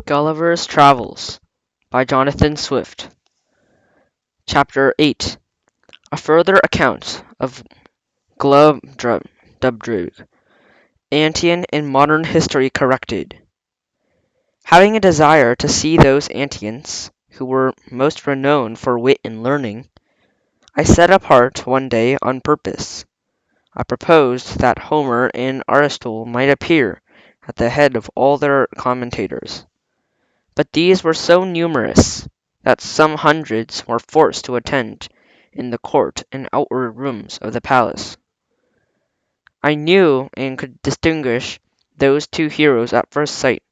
Gulliver's Travels by Jonathan Swift. Chapter 8. A further account of Glubbdubdrib, Antian in modern history corrected. Having a desire to see those Antians who were most renowned for wit and learning, I set apart one day on purpose. I proposed that Homer and Aristotle might appear at the head of all their commentators. But these were so numerous that some hundreds were forced to attend in the court and outward rooms of the palace. I knew and could distinguish those two heroes at first sight,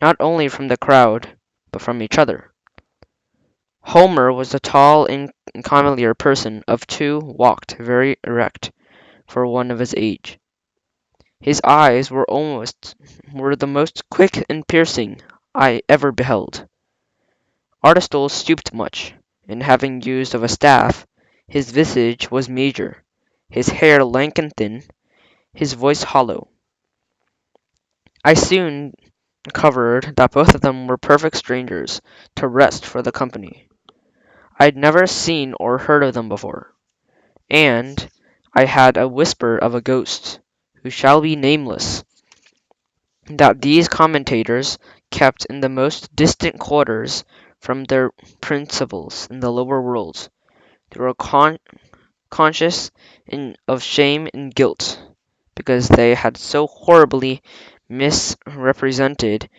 not only from the crowd, but from each other. Homer was a tall and comelier person of two, walked very erect for one of his age. His eyes were the most quick and piercing I ever beheld. Aristotle stooped much, and having use of a staff, his visage was major, his hair lank and thin, his voice hollow. I soon discovered that both of them were perfect strangers to rest for the company. I had never seen or heard of them before, and I had a whisper of a ghost, who shall be nameless, that these commentators kept in the most distant quarters from their principals in the lower world. They were conscious of shame and guilt, because they had so horribly misrepresented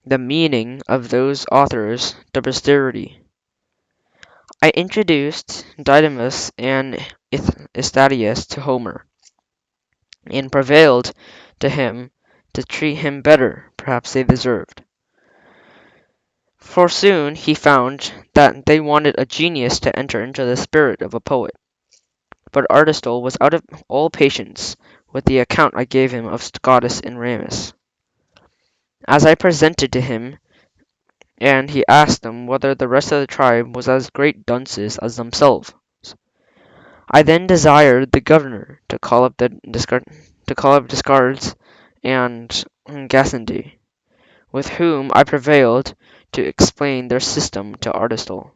the meaning of those authors to posterity. I introduced Didymus and Estadius to Homer, and prevailed to him to treat him better perhaps they deserved. For soon he found that they wanted a genius to enter into the spirit of a poet. But Aristotle was out of all patience with the account I gave him of Scotus and Ramus. As I presented to him, and he asked them whether the rest of the tribe was as great dunces as themselves. I then desired the governor to call up Descartes and Gassendi, with whom I prevailed to explain their system to Aristotle.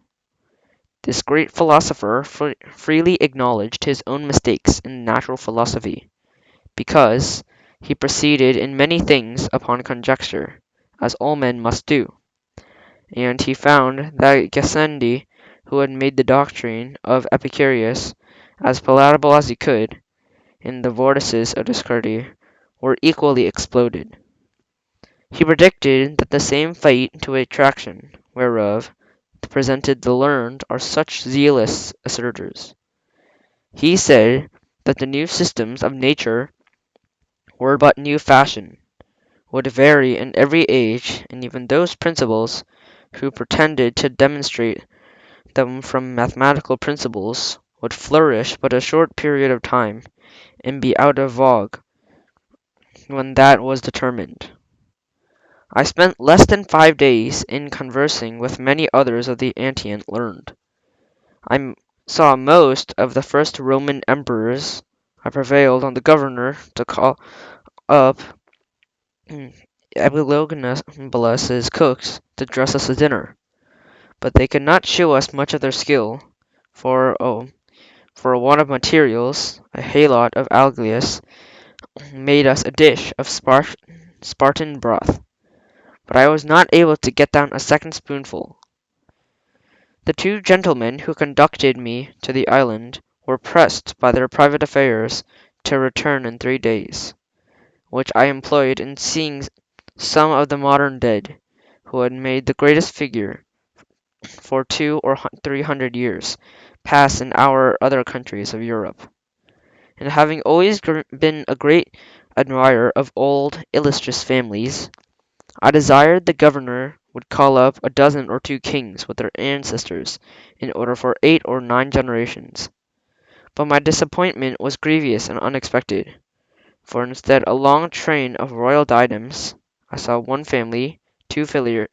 This great philosopher freely acknowledged his own mistakes in natural philosophy, because he proceeded in many things upon conjecture, as all men must do, and he found that Gassendi, who had made the doctrine of Epicurus as palatable as he could, and the vortices of Descartes were equally exploded. He predicted that the same fate to attraction, whereof presented the learned are such zealous assertors. He said that the new systems of nature were but new fashion, would vary in every age, and even those principles who pretended to demonstrate them from mathematical principles would flourish but a short period of time, and be out of vogue when that was determined. I spent less than 5 days in conversing with many others of the Antian learned. I saw most of the first Roman emperors. I prevailed on the governor to call up Epilogonus's cooks to dress us a dinner, but they could not show us much of their skill, for want of materials, a helot of Algius made us a dish of Spartan broth, but I was not able to get down a second spoonful. The two gentlemen who conducted me to the island were pressed by their private affairs to return in 3 days, which I employed in seeing some of the modern dead, who had made the greatest figure for 200 or 300 years past in our other countries of Europe. And having always been a great admirer of old illustrious families, I desired the governor would call up a dozen or two kings with their ancestors in order for 8 or 9 generations. But my disappointment was grievous and unexpected, for instead a long train of royal diadems, I saw one family, two fiddlers,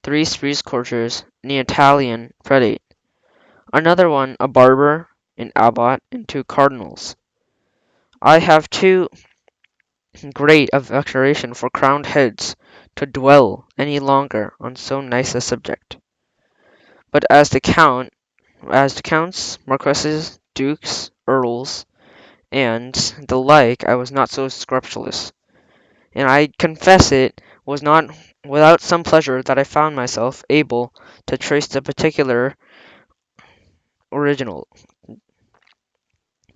3 Swiss courtiers, and an Italian prelate, another one a barber, an abbot, and 2 cardinals. I have two great of vexation for crowned heads to dwell any longer on so nice a subject. But as to counts, marquesses, dukes, earls, and the like, I was not so scrupulous, and I confess it was not without some pleasure that I found myself able to trace the particular original.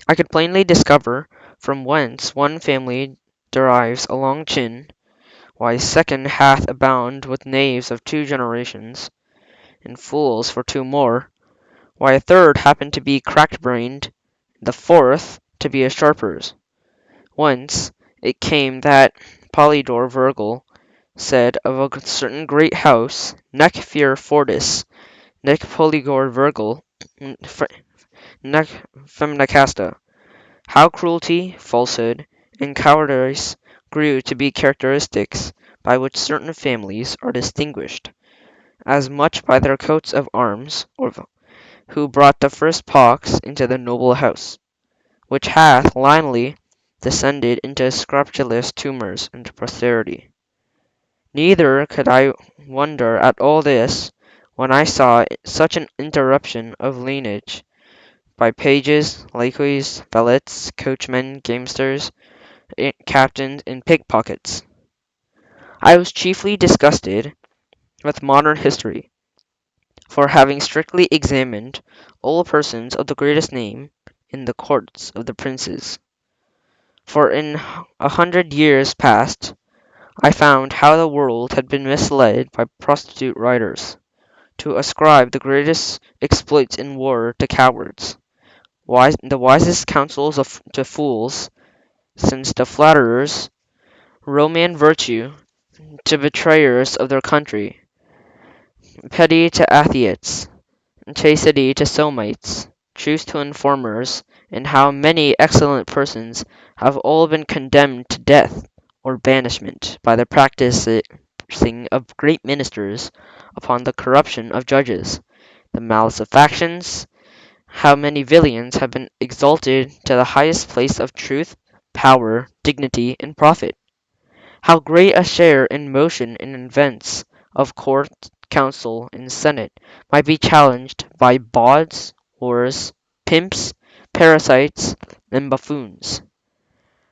I could plainly discover from whence one family derives a long chin, why a second hath abound with knaves of 2 generations, and fools for 2 more, why a third happened to be cracked-brained, the fourth to be a sharpers. Whence it came that Polydore Virgil said of a certain great house, Nec fear fortis, nec polygore Virgil, nec femina casta. How cruelty, falsehood, and cowardice grew to be characteristics by which certain families are distinguished, as much by their coats of arms, or who brought the first pox into the noble house, which hath lineally descended into scrofulous tumours into posterity. Neither could I wonder at all this, when I saw such an interruption of lineage by pages, lacqueys, valets, coachmen, gamesters, captains, and pickpockets. I was chiefly disgusted with modern history, for having strictly examined all persons of the greatest name in the courts of the princes. For in 100 years past I found how the world had been misled by prostitute writers to ascribe the greatest exploits in war to cowards, the wisest counsels to fools, since the flatterers, Roman virtue, to betrayers of their country, piety to atheists, chastity to somites, truth to informers, and how many excellent persons have all been condemned to death or banishment by the practising of great ministers upon the corruption of judges, the malice of factions, how many villains have been exalted to the highest place of truth, power, dignity, and profit. How great a share in motion and events of court, council, and senate might be challenged by bawds, whores, pimps, parasites, and buffoons.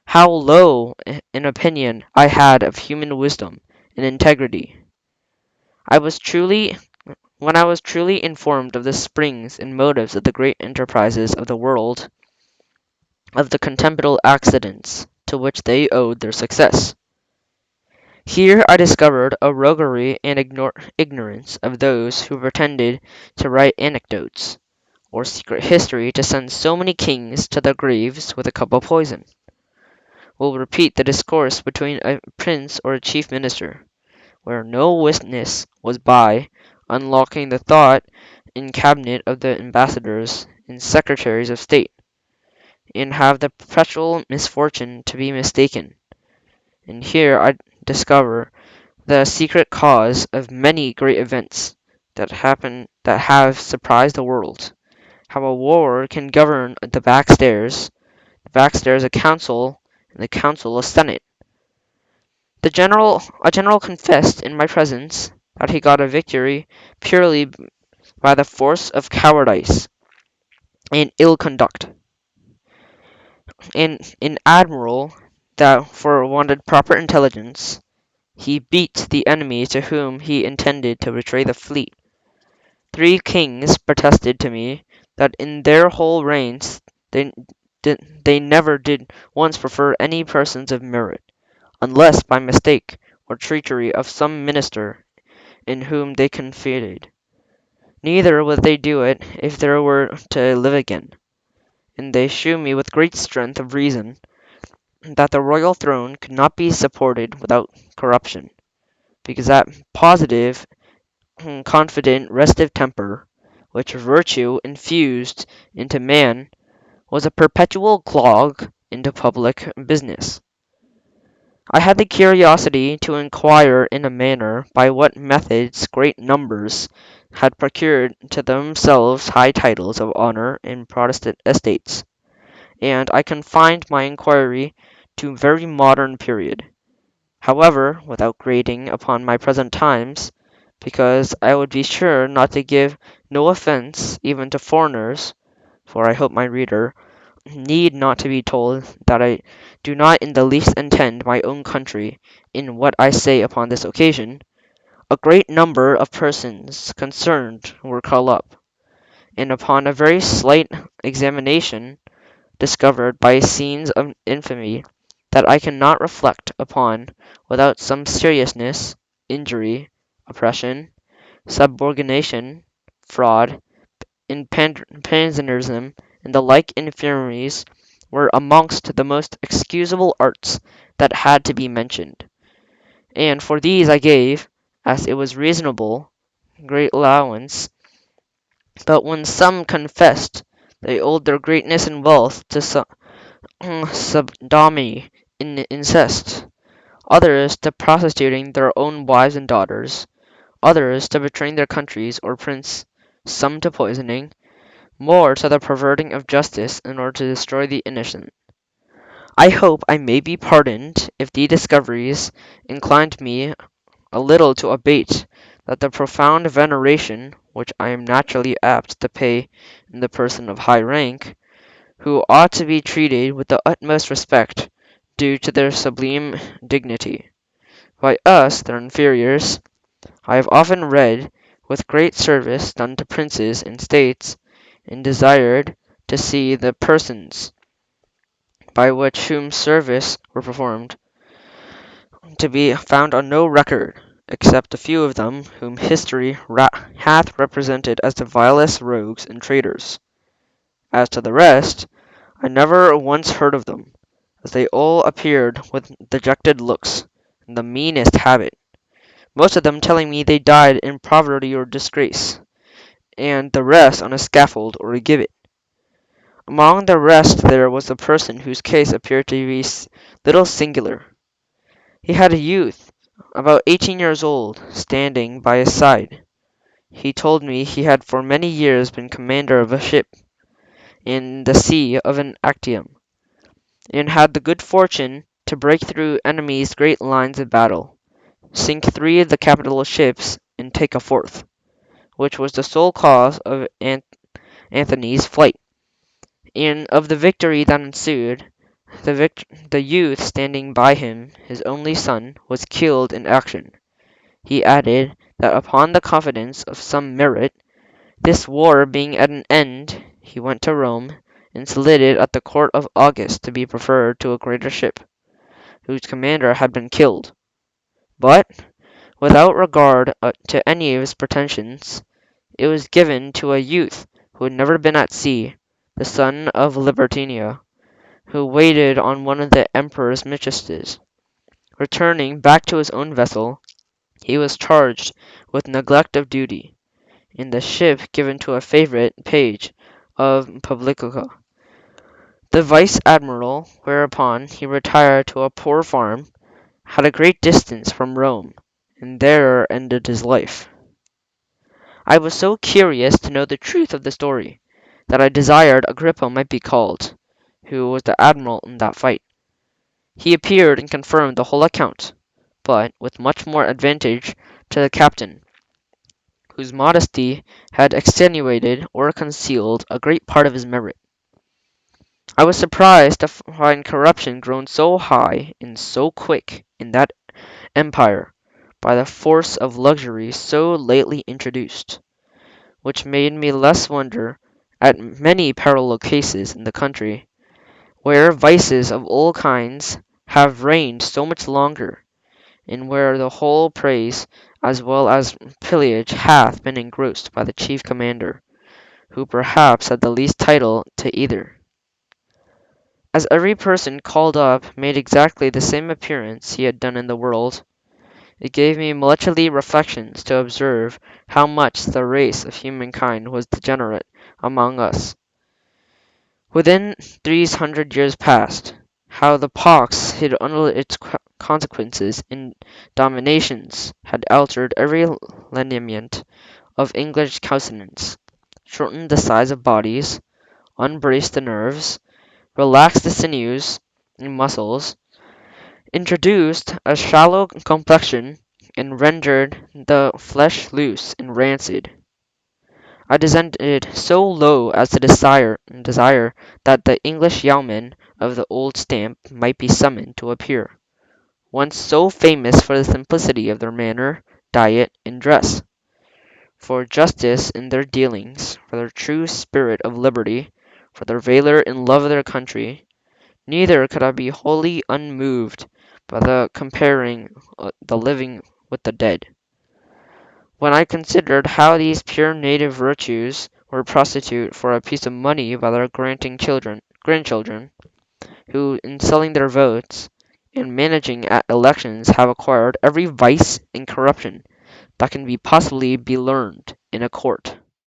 How low an opinion I had of human wisdom and integrity. I was truly When I was truly informed of the springs and motives of the great enterprises of the world, of the contemptible accidents to which they owed their success. Here I discovered a roguery and ignorance of those who pretended to write anecdotes, or secret history to send so many kings to their graves with a cup of poison. Will repeat the discourse between a prince or a chief minister, where no witness was by, unlocking the thought in cabinet of the ambassadors and secretaries of state, and have the perpetual misfortune to be mistaken. And here I discover the secret cause of many great events that have surprised the world. How a war can govern the backstairs a council, and the council a senate. A general confessed in my presence that he got a victory purely by the force of cowardice and ill conduct, and an admiral that for wanted proper intelligence, he beat the enemy to whom he intended to betray the fleet. 3 kings protested to me that in their whole reigns they never did once prefer any persons of merit, unless by mistake or treachery of some minister in whom they confided. Neither would they do it if they were to live again. And they shew me with great strength of reason that the royal throne could not be supported without corruption, because that positive, confident, restive temper, which virtue infused into man, was a perpetual clog into public business. I had the curiosity to inquire in a manner by what methods great numbers had procured to themselves high titles of honour in Protestant estates, and I confined my inquiry to very modern period. However, without grading upon my present times, because I would be sure not to give no offence even to foreigners, for I hope my reader need not to be told that I do not in the least intend my own country in what I say upon this occasion. A great number of persons concerned were called up, and upon a very slight examination discovered by scenes of infamy that I cannot reflect upon without some seriousness, injury, oppression, subordination, fraud, pansinism, and the like infirmities were amongst the most excusable arts that had to be mentioned. And for these I gave, as it was reasonable, great allowance. But when some confessed they owed their greatness and wealth to sodomy in incest, others to prostituting their own wives and daughters, others to betraying their countries or prince, some to poisoning, more to the perverting of justice in order to destroy the innocent. I hope I may be pardoned if these discoveries inclined me a little to abate that the profound veneration which I am naturally apt to pay in the person of high rank, who ought to be treated with the utmost respect due to their sublime dignity. By us, their inferiors, I have often read with great service done to princes and states, and desired to see the persons by which whom service were performed, to be found on no record, except a few of them whom history hath represented as the vilest rogues and traitors. As to the rest, I never once heard of them, as they all appeared with dejected looks, and the meanest habit, most of them telling me they died in poverty or disgrace, and the rest on a scaffold or a gibbet. Among the rest there was a person whose case appeared to be little singular. He had a youth, about 18 years old, standing by his side. He told me he had for many years been commander of a ship in the sea of an Actium, and had the good fortune to break through enemies' great lines of battle, sink three of the capital ships, and take a fourth, which was the sole cause of Antony's flight. And of the victory that ensued, the youth standing by him, his only son, was killed in action. He added that upon the confidence of some merit, this war being at an end, he went to Rome, and solicited at the court of August to be preferred to a greater ship, whose commander had been killed. But, without regard to any of his pretensions, it was given to a youth who had never been at sea, the son of Libertinia, who waited on one of the emperor's mistresses. Returning back to his own vessel, he was charged with neglect of duty, and the ship given to a favourite page of Publicola, the vice-admiral, whereupon he retired to a poor farm, at a great distance from Rome, and there ended his life. I was so curious to know the truth of the story, that I desired Agrippa might be called, who was the admiral in that fight. He appeared and confirmed the whole account, but with much more advantage to the captain, whose modesty had extenuated or concealed a great part of his merit. I was surprised to find corruption grown so high and so quick in that empire by the force of luxury so lately introduced, which made me less wonder at many parallel cases in the country, where vices of all kinds have reigned so much longer, and where the whole praise as well as pillage hath been engrossed by the chief commander, who perhaps had the least title to either. As every person called up made exactly the same appearance he had done in the world, it gave me muchly reflections to observe how much the race of humankind was degenerate among us within these 100 years past, how the pox hid under its consequences and dominations had altered every lineament of English countenance, shortened the size of bodies, unbraced the nerves, relaxed the sinews and muscles, introduced a shallow complexion, and rendered the flesh loose and rancid. I descended so low as to desire that the English yeomen of the old stamp might be summoned to appear, once so famous for the simplicity of their manner, diet, and dress, for justice in their dealings, for their true spirit of liberty, for their valour and love of their country. Neither could I be wholly unmoved by the comparing the living with the dead, when I considered how these pure native virtues were prostituted for a piece of money by their grandchildren, who, in selling their votes and managing at elections, have acquired every vice and corruption that can possibly be learned in a court.